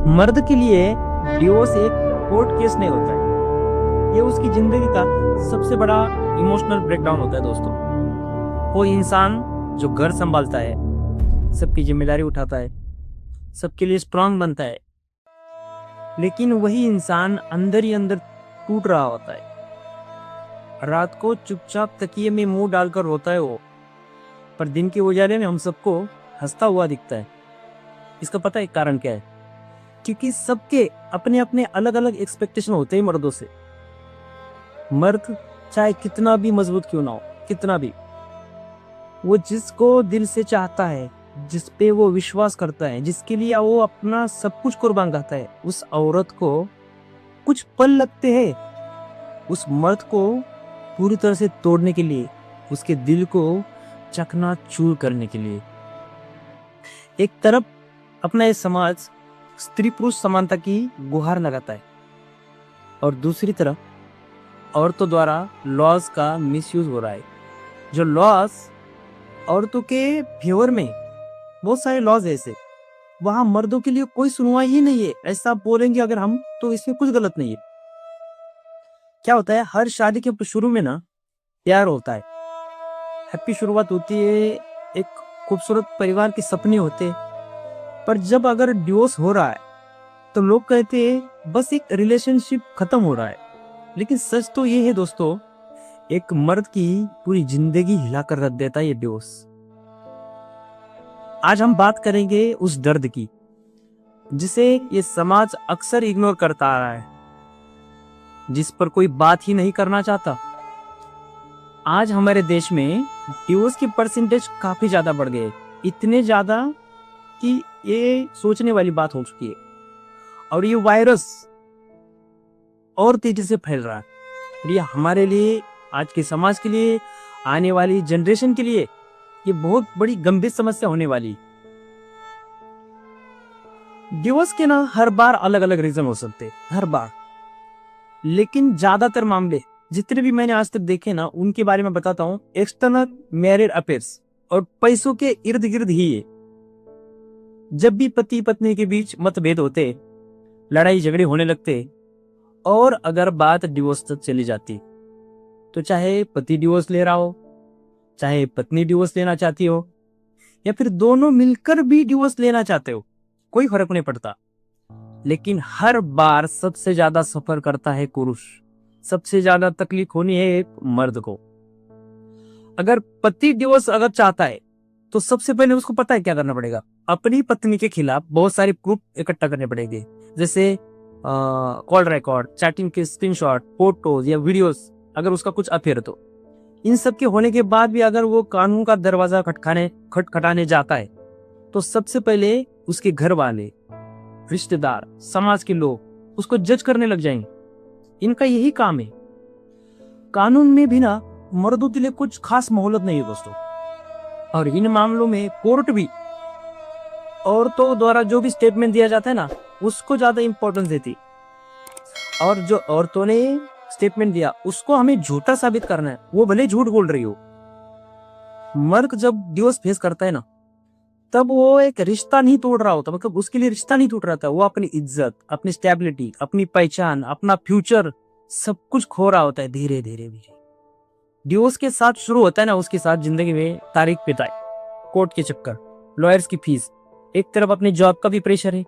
मर्द के लिए डिवोर्स एक कोर्ट केस नहीं होता है। ये उसकी जिंदगी का सबसे बड़ा इमोशनल ब्रेकडाउन होता है दोस्तों। वो इंसान जो घर संभालता है, सबकी जिम्मेदारी उठाता है, सबके लिए स्ट्रांग बनता है, लेकिन वही इंसान अंदर ही अंदर टूट रहा होता है। रात को चुपचाप तकिए में मुंह डालकर रोता है वो, पर दिन के उजाले में हम सबको हंसता हुआ दिखता है। इसका पता है कारण क्या है? क्योंकि सबके अपने अपने अलग अलग एक्सपेक्टेशन होते हैं मर्दों से। मर्द चाहे कितना भी मजबूत क्यों ना हो, कितना भी, वो जिसको दिल से चाहता है, जिस पे वो विश्वास करता है, जिसके लिए वो अपना सब कुछ कुर्बान करता है, उस औरत को कुछ पल लगते हैं उस मर्द को पूरी तरह से तोड़ने के लिए, उसके दिल को चकनाचूर करने के लिए। एक तरफ अपना ये समाज स्त्री पुरुष समानता की गुहार लगाता है, और दूसरी तरफ औरतों द्वारा लॉज का मिसयूज हो रहा है। जो लॉज औरतों के फेवर में, बहुत सारे लॉज ऐसे, वहां मर्दों के लिए कोई सुनवाई ही नहीं है। ऐसा बोलेंगे अगर हम, तो इसमें कुछ गलत नहीं है। क्या होता है, हर शादी के शुरू में ना प्यार होता है, हैप्पी शुरुआत होती है, एक खूबसूरत परिवार के सपने होते हैं। पर जब अगर डिवोर्स हो रहा है तो लोग कहते हैं बस एक रिलेशनशिप खत्म हो रहा है। लेकिन सच तो ये है दोस्तों, एक मर्द की पूरी जिंदगी हिलाकर रख देता है ये डिवोर्स। आज हम बात करेंगे उस दर्द की जिसे ये समाज अक्सर इग्नोर करता आ रहा है, जिस पर कोई बात ही नहीं करना चाहता। आज हमारे देश में डिवोर्स की परसेंटेज काफी ज्यादा बढ़ गए, इतने ज्यादा कि ये सोचने वाली बात हो चुकी है। और ये वायरस और तेजी से फैल रहा है, और ये हमारे लिए, आज के समाज के लिए, आने वाली जनरेशन के लिए ये बहुत बड़ी गंभीर समस्या होने वाली। डिवोर्स के ना हर बार अलग अलग रीजन हो सकते हैं, हर बार, लेकिन ज्यादातर मामले जितने भी मैंने आज तक देखे ना, उनके बारे में बताता हूँ। एक्सटर्नल मैरिड अफेयर्स और पैसों के इर्द गिर्द ही है। जब भी पति पत्नी के बीच मतभेद होते, लड़ाई झगड़े होने लगते, और अगर बात डिवोर्स तक चली जाती, तो चाहे पति डिवोर्स ले रहा हो, चाहे पत्नी डिवोर्स लेना चाहती हो, या फिर दोनों मिलकर भी डिवोर्स लेना चाहते हो, कोई फर्क नहीं पड़ता। लेकिन हर बार सबसे ज्यादा सफर करता है पुरुष, सबसे ज्यादा तकलीफ होनी है एक मर्द को। अगर पति डिवोर्स अगर चाहता है तो सबसे पहले उसको पता है क्या करना पड़ेगा, अपनी पत्नी के खिलाफ बहुत सारे प्रूफ इकट्ठा करने पड़ेंगे, जैसे कॉल रिकॉर्ड, चैटिंग के स्क्रीनशॉट, फोटोज या वीडियोस, अगर उसका कुछ अफेयर तो। इन सब के होने के बाद भी अगर वो कानून का दरवाजा खटखटाने जाता है, तो सबसे पहले उसके घर वाले, रिश्तेदार, समाज के लोग उसको जज करने लग जाएंगे। इनका यही काम है। कानून में भी ना मर्दों के लिए कुछ खास मोहलत नहीं है दोस्तों, और इन मामलों में कोर्ट भी औरतों द्वारा जो भी स्टेटमेंट दिया जाता है ना, उसको ज्यादा इंपॉर्टेंस देती। और जो औरतों ने स्टेटमेंट दिया उसको हमें झूठा साबित करना है, वो भले झूठ बोल रही हो। मर्द जब डिवोर्स फेस करता है ना, तब वो एक रिश्ता नहीं तोड़ रहा होता, मतलब उसके लिए रिश्ता नहीं टूट रहा था, वो अपनी इज्जत, अपनी स्टेबिलिटी, अपनी पहचान, अपना फ्यूचर, सब कुछ खो रहा होता है धीरे धीरे धीरे। डिवोर्स के साथ शुरू होता है ना उसके साथ जिंदगी में तारीख पे तय, कोर्ट के चक्कर, लॉयर्स की फीस, एक तरफ अपने जॉब का भी प्रेशर है,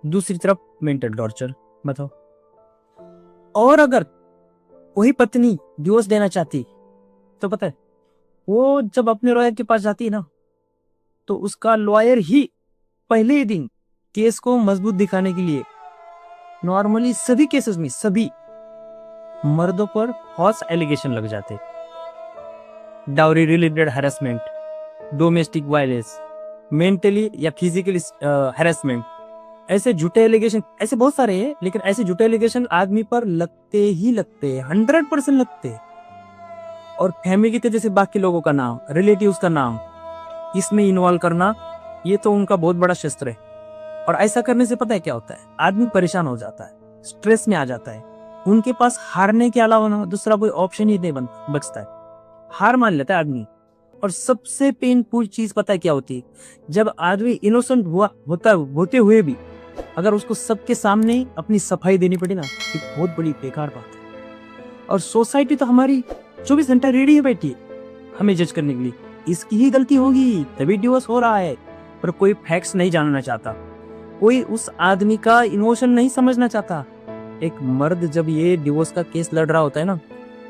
दूसरी तरफ मेंटल टॉर्चर। बताओ, और अगर वही पत्नी डिवोर्स देना चाहती, तो पता है वो जब अपने लॉयर के पास जाती है ना, तो उसका लॉयर ही पहले ही दिन केस को मजबूत दिखाने के लिए, नॉर्मली सभी केसेस में सभी मर्दों पर फॉल्स एलिगेशन लग जाते, dowry related harassment, domestic violence, mentally या फिजिकली हैरेसमेंट, ऐसे झूठे एलिगेशन, ऐसे बहुत सारे हैं। लेकिन ऐसे झूठे एलिगेशन आदमी पर लगते ही लगते हैं, 100% लगते हैं। और फैमिली के जैसे बाकी लोगों का नाम, रिलेटिव्स का नाम इसमें इन्वॉल्व करना, ये तो उनका बहुत बड़ा शस्त्र है। और ऐसा करने से पता है क्या होता है, आदमी परेशान हो जाता है, स्ट्रेस में आ जाता है, उनके पास हारने के अलावा ना दूसरा कोई ऑप्शन ही नहीं बचता है, हार मान लेता है आदमी। और सबसे पेनफुल चीज पता है क्या होती है, जब आदमी इनोसेंट होते हुए भी अगर उसको सबके सामने अपनी सफाई देनी पड़ी ना, एक बहुत बड़ी बेकार बात है। और सोसाइटी तो हमारी 24 घंटा रेडी है बैठी हमें जज करने के लिए। इसकी ही गलती होगी तभी डिवोर्स हो रहा है, पर कोई फैक्ट्स नहीं जानना चाहता, कोई उस आदमी का इमोशन नहीं समझना चाहता। एक मर्द जब ये डिवोर्स का केस लड़ रहा होता है ना,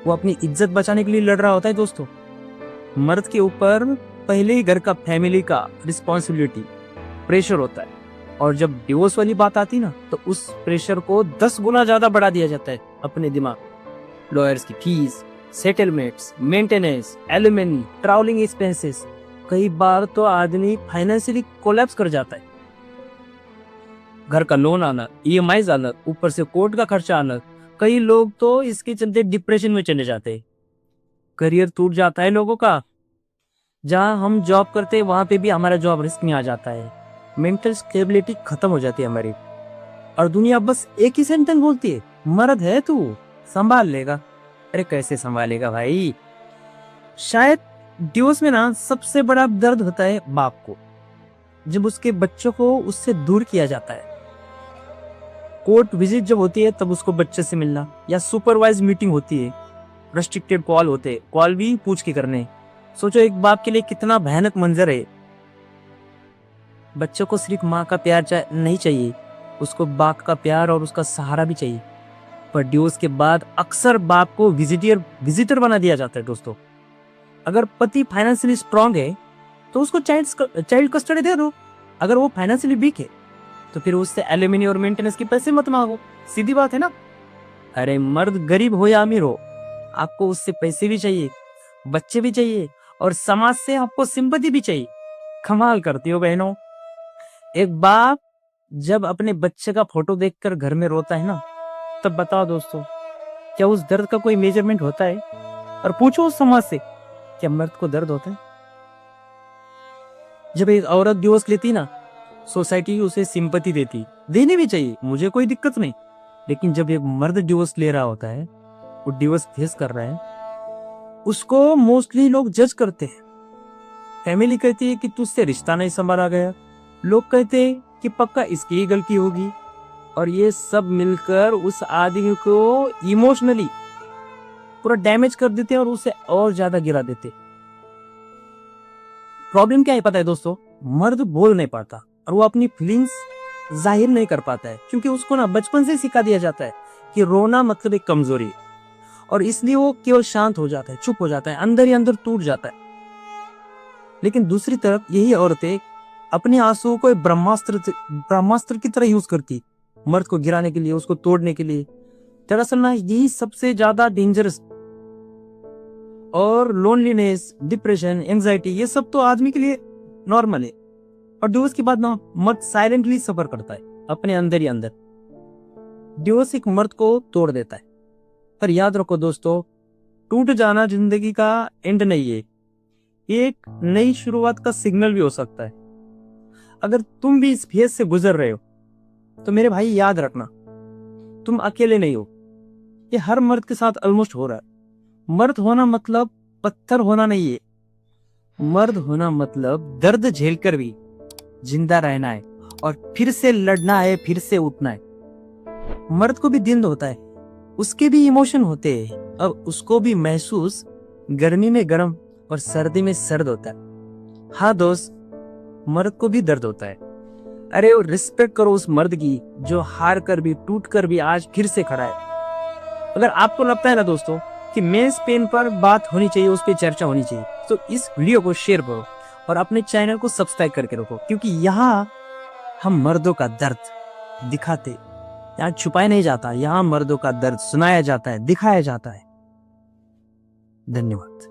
वो अपनी इज्जत बचाने के लिए लड़ रहा होता है दोस्तों। मर्द के ऊपर पहले ही घर का, फैमिली का रिस्पॉन्सिबिलिटी, प्रेशर होता है, और जब डिवोर्स वाली बात आती ना तो उस प्रेशर को 10 गुना ज्यादा बढ़ा दिया जाता है अपने दिमाग। लॉयर्स की fees, settlements, maintenance, alimony, travelling expenses, कई बार तो आदमी फाइनेंशियली कोलैप्स कर जाता है। घर का लोन आना, ईएमआई आना, ऊपर से कोर्ट का खर्चा आना, कई लोग तो इसके चलते डिप्रेशन में चले जाते हैं। करियर टूट जाता है लोगों का, जहां हम जॉब करते हैं वहां पे भी हमारा जॉब रिस्क में आ जाता है। मेंटल स्टेबिलिटी खत्म हो जाती है हमारी, और दुनिया बस एक ही सेंटेंस बोलती है, मर्द है तू, संभाल लेगा। अरे कैसे संभालेगा भाई। शायद डिवोर्स में ना सबसे बड़ा दर्द होता है बाप को, जब उसके बच्चों को उससे दूर किया जाता है। कोर्ट विजिट जब होती है तब उसको बच्चे से मिलना, या सुपरवाइज मीटिंग होती है, रेस्ट्रिक्टेड कॉल होते, कॉल भी पूछ के करने। सोचो एक बाप के लिए कितना भयानक मंजर है। बच्चों को सिर्फ माँ का प्यार नहीं चाहिए, उसको बाप का प्यार और उसका सहारा भी चाहिए। पर डिवोर्स के बाद अक्सर बाप को विजिटर बना दिया जाता है दोस्तों। अगर पति फाइनेंशियली स्ट्रांग है तो उसको चाइल्ड कस्टडी दे दो। अगर वो फाइनेंशियली वीक है तो फिर उससे एलिमनी और मेंटेनेंस के पैसे मत मांगो, सीधी बात है ना। अरे मर्द गरीब हो या अमीर हो, आपको उससे पैसे भी चाहिए, बच्चे भी चाहिए, और समाज से आपको सिंपैथी भी चाहिए। कमाल करती हो बहनों। एक बाप जब अपने बच्चे का फोटो देखकर घर में रोता है ना, तब बताओ दोस्तों, क्या उस दर्द का कोई मेजरमेंट होता है? और पूछो उस समाज से, क्या मर्द को दर्द होता है? जब एक औरत डिवोर्स लेती ना, सोसाइटी उसे सिंपैथी देती, देनी भी चाहिए, मुझे कोई दिक्कत नहीं। लेकिन जब एक मर्द डिवोर्स ले रहा होता है, वो डिवोर्स फेस कर रहा है, उसको मोस्टली लोग जज करते हैं। फैमिली कहती है कि तुझसे रिश्ता नहीं संभाला गया, लोग कहते हैं कि पक्का इसकी ही गलती होगी, और ये सब मिलकर उस आदमी को इमोशनली पूरा डैमेज कर देते हैं और उसे और ज्यादा गिरा देते। प्रॉब्लम क्या है पता है दोस्तों? मर्द बोल नहीं पाता और वो अपनी फीलिंग्स जाहिर नहीं कर पाता है, क्योंकि उसको ना बचपन से सिखा दिया जाता है कि रोना मतलब एक कमजोरी है, और इसलिए वो केवल शांत हो जाता है, चुप हो जाता है, अंदर ही अंदर टूट जाता है। लेकिन दूसरी तरफ यही औरतें अपने आंसुओं को ब्रह्मास्त्र की तरह यूज करती, मर्द को गिराने के लिए, उसको तोड़ने के लिए। दरअसल ना यही सबसे ज्यादा डेंजरस। और लोनलीनेस, डिप्रेशन, एंजाइटी, ये सब तो आदमी के लिए नॉर्मल है, और डिवोर्स के बाद ना मर्द साइलेंटली सफर करता है अपने अंदर ही अंदर। डिवोर्स एक मर्द को तोड़ देता है। पर याद रखो दोस्तों, टूट जाना जिंदगी का एंड नहीं है, ये एक नई शुरुआत का सिग्नल भी हो सकता है। अगर तुम भी इस फेज से गुजर रहे हो तो मेरे भाई याद रखना, तुम अकेले नहीं हो। ये हर मर्द के साथ ऑलमोस्ट हो रहा है। मर्द होना मतलब पत्थर होना नहीं है, मर्द होना मतलब दर्द झेलकर भी जिंदा रहना है, और फिर से लड़ना है, फिर से उठना है। मर्द को भी दिन होता है, उसके भी इमोशन होते हैं, अब उसको भी महसूस गर्मी में गर्म और सर्दी में सर्द होता है। हाँ दोस्त, मर्द को भी दर्द होता है। अरे रिस्पेक्ट करो उस मर्द की जो हार कर भी, टूट कर भी आज फिर से खड़ा है। अगर आपको लगता है ना दोस्तों कि मेंस पेन पर बात होनी चाहिए, उस पर चर्चा होनी चाहिए, तो इस वीडियो को शेयर करो और अपने चैनल को सब्सक्राइब करके रखो, क्योंकि यहाँ हम मर्दों का दर्द दिखाते, यहाँ छुपाया नहीं जाता, यहाँ मर्दों का दर्द सुनाया जाता है, दिखाया जाता है। धन्यवाद।